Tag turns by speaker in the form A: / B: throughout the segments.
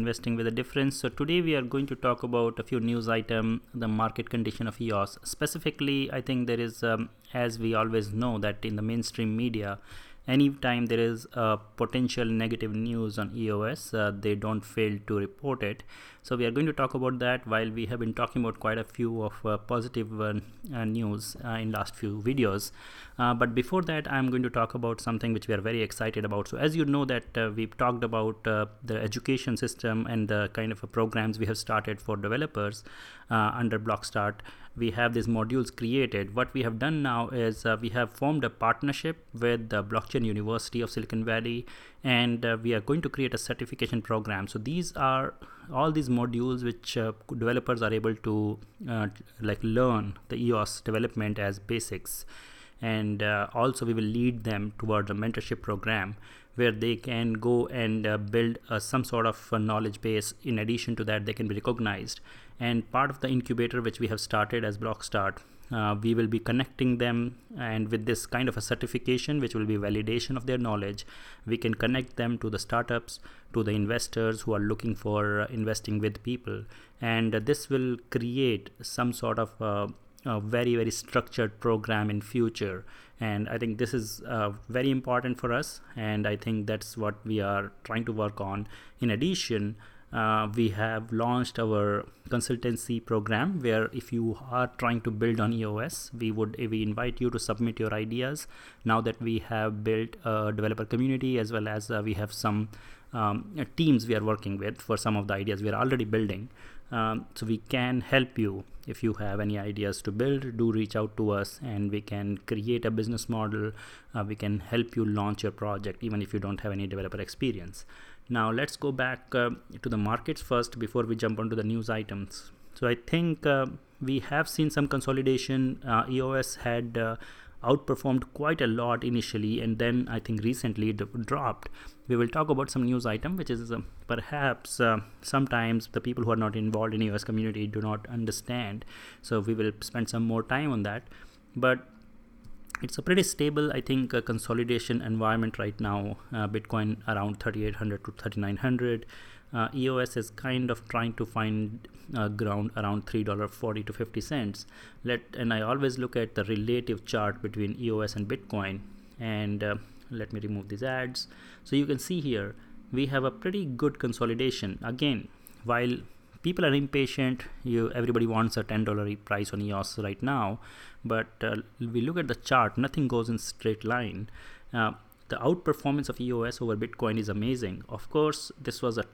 A: Investing with a difference. So today we are going to talk about a few news item, the market condition of EOS. Specifically, I think there is, as we always know, that in the mainstream media, anytime there is a potential negative news on EOS, they don't fail to report it. So we are going to talk about that, while we have been talking about quite a few of positive news in last few videos. But before that, I'm going to talk about something which we are very excited about. So as you know that we've talked about the education system and the kind of programs we have started for developers under Blockstart. We have these modules created. What we have done now is we have formed a partnership with the Blockchain University of Silicon Valley, and we are going to create a certification program. So these are all these modules which developers are able to learn the EOS development as basics, and also we will lead them towards a mentorship program where they can go and build some sort of knowledge base. In addition to that, they can be recognized, and part of the incubator which we have started as Blockstart, we will be connecting them, and with this kind of a certification which will be validation of their knowledge, we can connect them to the startups, to the investors who are looking for investing with people, and this will create some sort of a very structured program in future. And I think this is very important for us, and I think that's what we are trying to work on. In addition, we have launched our consultancy program, where if you are trying to build on EOS, we invite you to submit your ideas. Now that we have built a developer community, as well as we have some teams we are working with for some of the ideas we are already building, so we can help you. If you have any ideas to build, do reach out to us, and we can create a business model. We can help you launch your project even if you don't have any developer experience. Now let's go back to the markets first before we jump onto the news items. So I think we have seen some consolidation. EOS had outperformed quite a lot initially, and then I think recently it dropped. We will talk about some news item which is perhaps sometimes the people who are not involved in EOS community do not understand, so we will spend some more time on that. But it's a pretty stable, I think, consolidation environment right now. Bitcoin around 3,800 to 3,900. EOS is kind of trying to find ground around $3.40 to 50 cents. And I always look at the relative chart between EOS and Bitcoin. And let me remove these ads. So you can see here we have a pretty good consolidation. Again, while people are impatient, everybody wants a $10 price on EOS right now, but we look at the chart, nothing goes in straight line. The outperformance of EOS over Bitcoin is amazing. Of course, this was a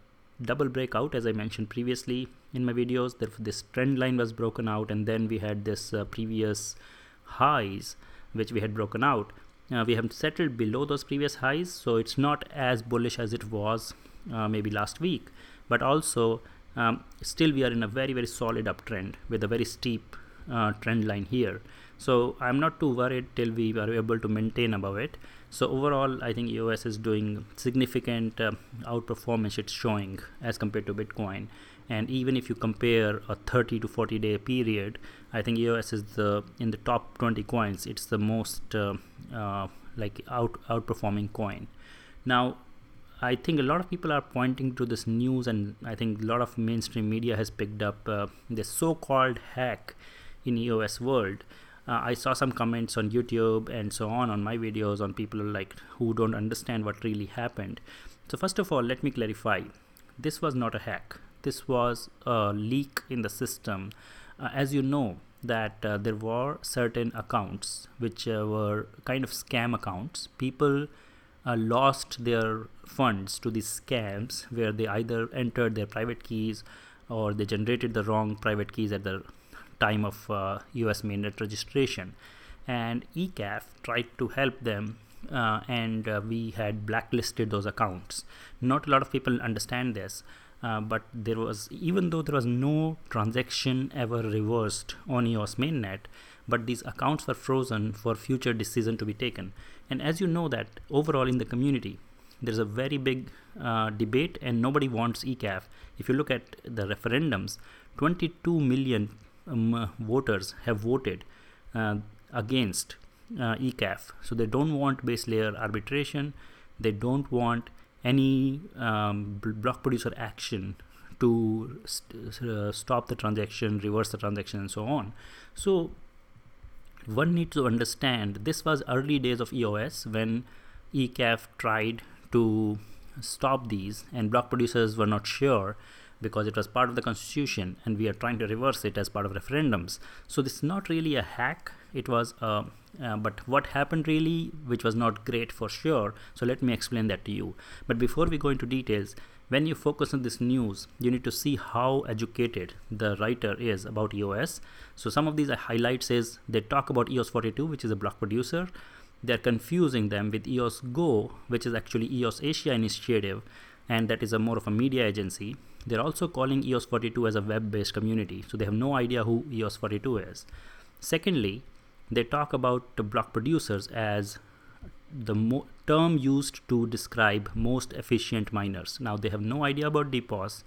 A: double breakout, as I mentioned previously in my videos. This trend line was broken out, and then we had this previous highs which we had broken out. We have settled below those previous highs, so it's not as bullish as it was maybe last week, but also still we are in a very solid uptrend with a very steep trend line here. So I'm not too worried till we are able to maintain above it. So overall, I think EOS is doing significant outperformance it's showing as compared to Bitcoin. And even if you compare a 30 to 40 day period, I think EOS is in the top 20 coins. It's the most outperforming coin. Now, I think a lot of people are pointing to this news, and I think a lot of mainstream media has picked up this so-called hack in EOS world. I saw some comments on YouTube and so on my videos on people who don't understand what really happened. So first of all, let me clarify. This was not a hack. This was a leak in the system. As you know that there were certain accounts which were kind of scam accounts. People lost their funds to these scams, where they either entered their private keys or they generated the wrong private keys at the time of EOS mainnet registration, and ECAF tried to help them, and we had blacklisted those accounts. Not a lot of people understand this, but even though there was no transaction ever reversed on EOS mainnet, but these accounts were frozen for future decision to be taken. And as you know that overall in the community, there's a very big debate, and nobody wants ECAF. If you look at the referendums, 22 million voters have voted against ECAF. So they don't want base layer arbitration. They don't want any block producer action to stop the transaction, reverse the transaction, and so on. So one needs to understand this was early days of EOS when ECAF tried to stop these, and block producers were not sure because it was part of the constitution and we are trying to reverse it as part of referendums. So this is not really a hack, it was but what happened really, which was not great for sure. So let me explain that to you. But before we go into details, when you focus on this news, you need to see how educated the writer is about EOS. So some of these highlights is they talk about EOS 42, which is a block producer. They're confusing them with EOS Go, which is actually EOS Asia initiative, and that is a more of a media agency. They're also calling EOS 42 as a web-based community, so they have no idea who EOS 42 is. Secondly, they talk about the block producers as the term used to describe most efficient miners. Now they have no idea about DPoS.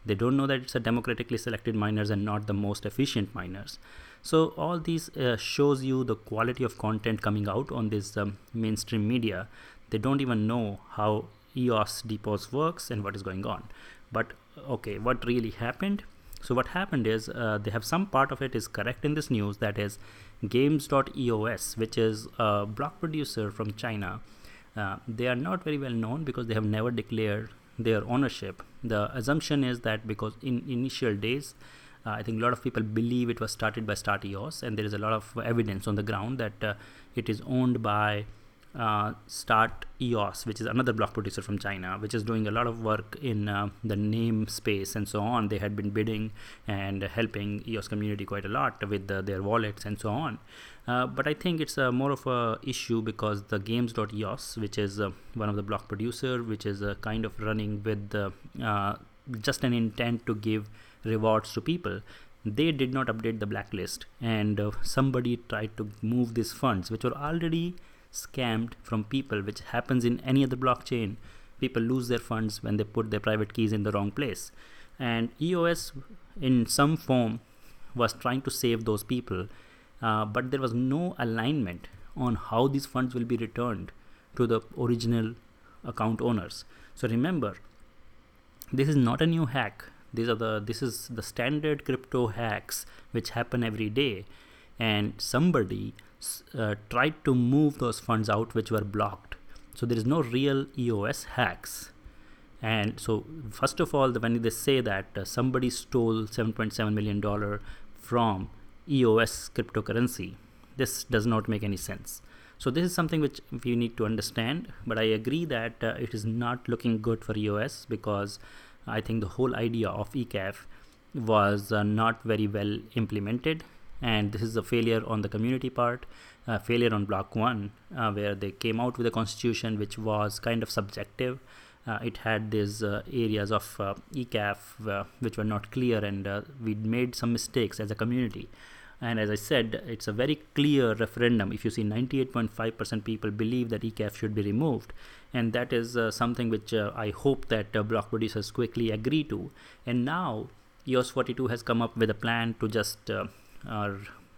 A: They don't know that it's a democratically selected miners and not the most efficient miners. So all these shows you the quality of content coming out on this mainstream media. They don't even know how EOS DPoS works and what is going on. But okay, what really happened? So what happened is they have some part of it is correct in this news, that is games.eos, which is a block producer from China. They are not very well known because they have never declared their ownership. The assumption is that because in initial days, I think a lot of people believe it was started by Start EOS, and there is a lot of evidence on the ground that it is owned by Start EOS, which is another block producer from China, which is doing a lot of work in the name space and so on. They had been bidding and helping EOS community quite a lot with their wallets and so on. But I think it's more of a issue because the games.eos, which is one of the block producer, which is kind of running with just an intent to give rewards to people, they did not update the blacklist, and somebody tried to move these funds which were already scammed from people, which happens in any other blockchain. People lose their funds when they put their private keys in the wrong place, and EOS in some form was trying to save those people, but there was no alignment on how these funds will be returned to the original account owners. So remember, this is not a new hack. This is the standard crypto hacks which happen every day, and somebody tried to move those funds out which were blocked. So there is no real EOS hacks. And so first of all, when they say that somebody stole $7.7 million from EOS cryptocurrency, this does not make any sense. So this is something which we need to understand, but I agree that it is not looking good for EOS because I think the whole idea of ECAF was not very well implemented, and this is a failure on the community part, failure on block one, where they came out with a constitution which was kind of subjective. It had these areas of ECAF which were not clear, and we made some mistakes as a community. And as I said, it's a very clear referendum. If you see 98.5% people believe that ECAF should be removed, and that is something which I hope that block producers quickly agree to. And now EOS 42 has come up with a plan to just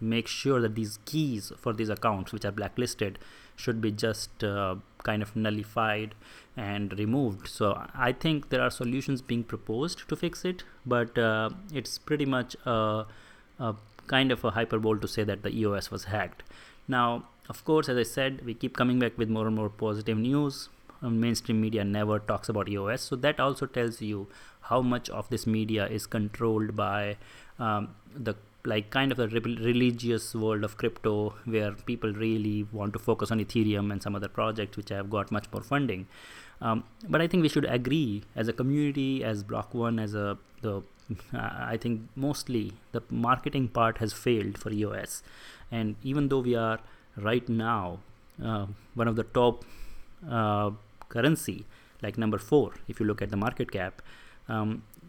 A: make sure that these keys for these accounts which are blacklisted should be just kind of nullified and removed. So I think there are solutions being proposed to fix it, but it's pretty much a kind of a hyperbole to say that the EOS was hacked. Now, of course, as I said, we keep coming back with more and more positive news. Mainstream media never talks about EOS, so that also tells you how much of this media is controlled by the kind of a religious world of crypto, where people really want to focus on Ethereum and some other projects which have got much more funding. But I think we should agree as a community, as Block One, as I think mostly the marketing part has failed for EOS. And even though we are right now one of the top currency, like number 4, if you look at the market cap,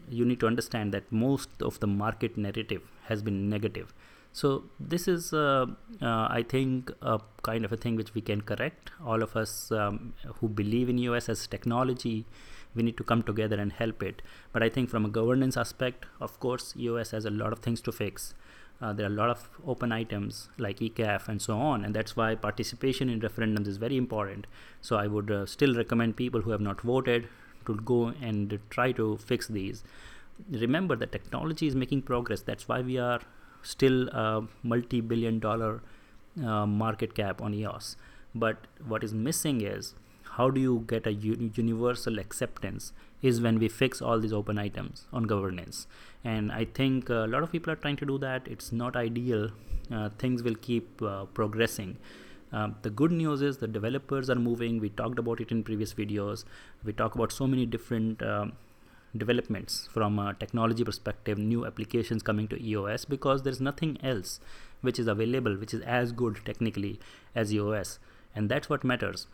A: you need to understand that most of the market narrative has been negative. So this is I think a kind of a thing which we can correct. All of us who believe in EOS as technology, we need to come together and help it. But I think from a governance aspect, of course, EOS has a lot of things to fix. There are a lot of open items like ECAF and so on, and that's why participation in referendums is very important. So I would still recommend people who have not voted to go and try to fix these. Remember that technology is making progress. That's why we are still a multi-billion-dollar market cap on EOS. But what is missing is, how do you get a universal acceptance is when we fix all these open items on governance. And I think a lot of people are trying to do that. It's not ideal. Things will keep progressing. The good news is the developers are moving. We talked about it in previous videos. We talk about so many different developments from a technology perspective, new applications coming to EOS, because there's nothing else which is available which is as good technically as EOS, and that's what matters.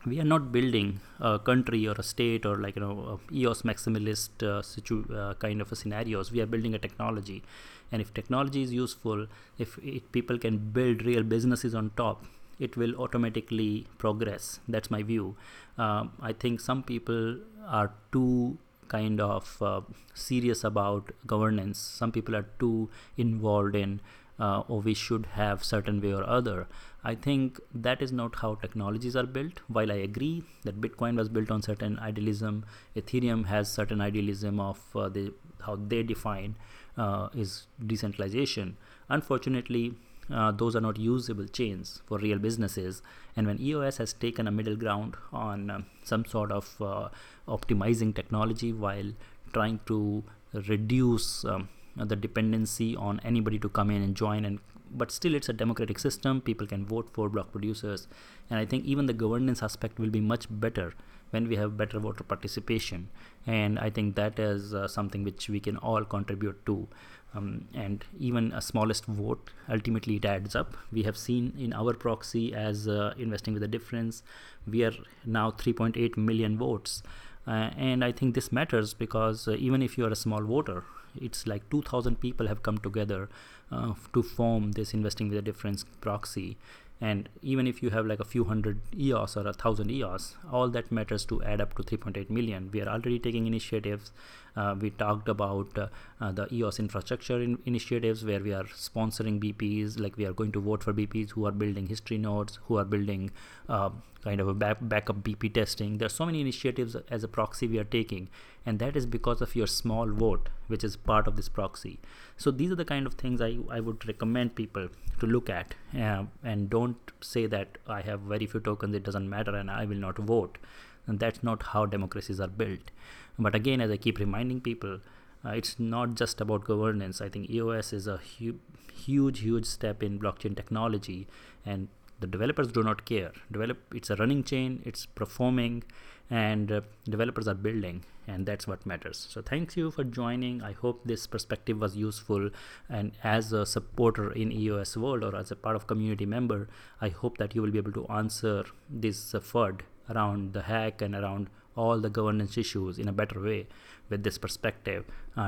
A: We are not building a country or a state or like EOS maximalist kind of a scenarios. We are building a technology, and if technology is useful, if people can build real businesses on top, it will automatically progress. That's my view. I think some people are too kind of serious about governance. Some people are too involved in or we should have certain way or other. I think that is not how technologies are built. While I agree that Bitcoin was built on certain idealism, Ethereum has certain idealism of how they define is decentralization. Unfortunately, those are not usable chains for real businesses. And when EOS has taken a middle ground on some sort of optimizing technology while trying to reduce the dependency on anybody to come in and join, but still it's a democratic system. People can vote for block producers, and I think even the governance aspect will be much better when we have better voter participation. And I think that is something which we can all contribute to. And even a smallest vote, ultimately it adds up. We have seen in our proxy as Investing with a Difference, we are now 3.8 million votes. And I think this matters because even if you are a small voter, it's like 2,000 people have come together to form this Investing with a Difference proxy. And even if you have like a few hundred EOS or 1,000 EOS, all that matters to add up to 3.8 million. We are already taking initiatives. We talked about the EOS infrastructure initiatives where we are sponsoring BPs, like we are going to vote for BPs who are building history nodes, who are building kind of a backup BP testing. There are so many initiatives as a proxy we are taking, and that is because of your small vote, which is part of this proxy. So these are the kind of things I would recommend people to look at, and don't say that I have very few tokens, it doesn't matter and I will not vote. And that's not how democracies are built. But again, as I keep reminding people, it's not just about governance. I think EOS is a huge step in blockchain technology, and the developers do not care. It's a running chain, it's performing, and developers are building, and that's what matters. So thank you for joining. I hope this perspective was useful, and as a supporter in EOS world or as a part of community member, I hope that you will be able to answer this FUD around the hack and around all the governance issues in a better way with this perspective.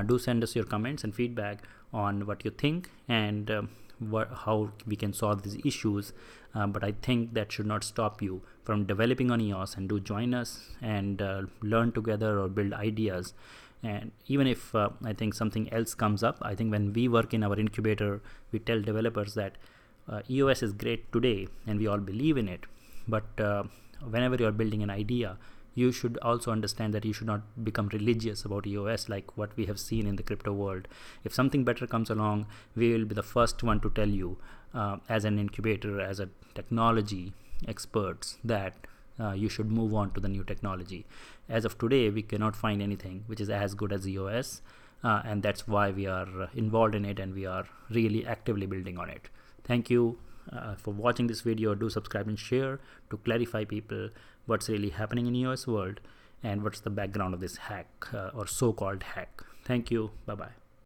A: Do send us your comments and feedback on what you think and how we can solve these issues, but I think that should not stop you from developing on EOS, and do join us and learn together or build ideas. And even if I think something else comes up, I think when we work in our incubator, we tell developers that EOS is great today and we all believe in it, but whenever you are building an idea, you should also understand that you should not become religious about EOS like what we have seen in the crypto world. If something better comes along, we will be the first one to tell you as an incubator, as a technology experts, that you should move on to the new technology. As of today, we cannot find anything which is as good as EOS, and that's why we are involved in it and we are really actively building on it. Thank you for watching this video. Do subscribe and share to clarify people what's really happening in EOS world and what's the background of this hack or so-called hack. Thank you. Bye-bye.